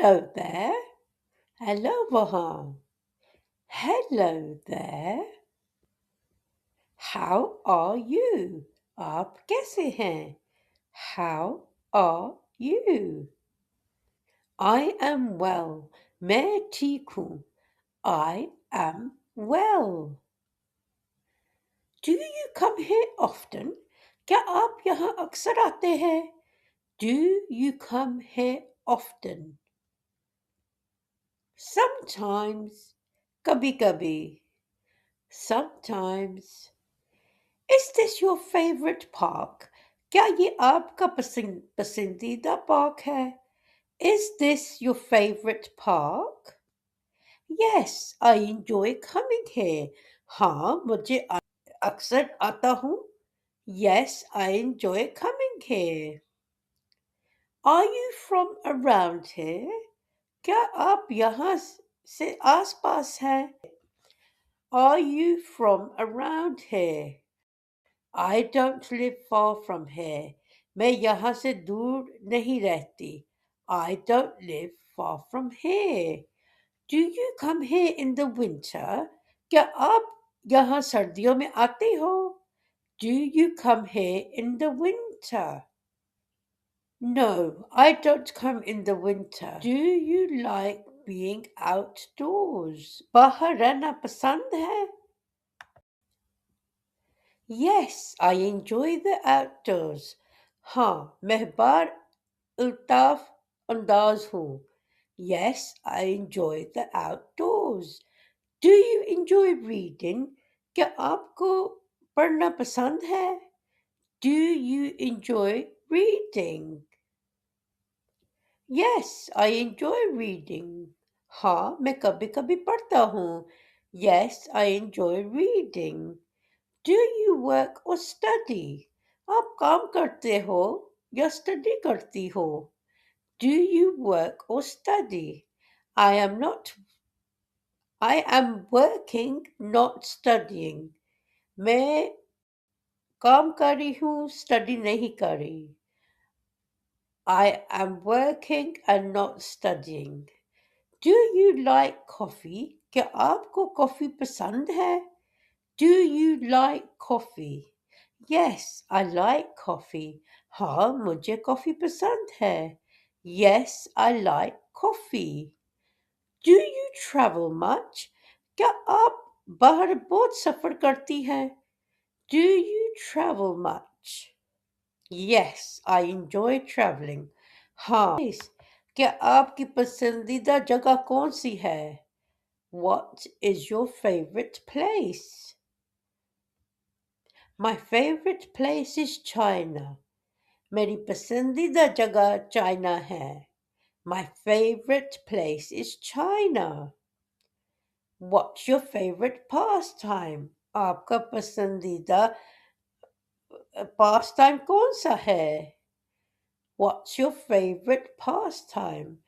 Hello there. Hello वहाँ. Hello there. How are you? आप कैसे हैं? How are you? I am well. मैं ठीक हूँ. I am well. Do you come here often? क्या आप यहाँ अक्सर आते हैं? Do you come here often? Sometimes. कभी कभी. Sometimes. Is this your favorite park? क्या ये आपका पसंदीदा पार्क है? Is this your favorite park? Yes, I enjoy coming here. हाँ, मुझे अक्सर आता हूँ. Yes, I enjoy coming here. Are you from around here? क्या आप यहाँ से आसपास हैं? Are you from around here? I don't live far from here. मैं यहाँ से दूर नहीं रहती. I don't live far from here. Do you come here in the winter? क्या आप यहाँ सर्दियों में आते हो? Do you come here in the winter? No, I don't come in the winter. Do you like being outdoors? बाहर रहना पसंद है? Yes, I enjoy the outdoors. हाँ, मैं बार अल्ताफ अंदाज हूँ. Yes, I enjoy the outdoors. Do you enjoy reading? क्या आपको पढ़ना पसंद है? Do you enjoy reading? Yes, I enjoy reading. हाँ, मैं कभी-कभी पढ़ता हूँ. Yes, I enjoy reading. Do you work or study? आप काम करते हो या स्टडी करती हो? Do you work or study? I am working, not studying. मैं काम कर रही हूँ, स्टडी नहीं कर रही. I am working and not studying. Do you like coffee? क्या आपको कॉफी पसंद है? Do you like coffee? Yes, I like coffee. हाँ, मुझे कॉफी पसंद है. Yes, I like coffee. Do you travel much? क्या आप बाहर बहुत सफर करती हैं? Do you travel much? Yes, I enjoy traveling. हाँ, क्या आपकी पसंदीदा जगह कौन सी है? What is your favorite place? My favorite place is China. मेरी पसंदीदा जगह चाइना है. My favorite place is China. What's your favorite pastime? आपका पसंदीदा pastime कौन सा है? What's your favorite pastime?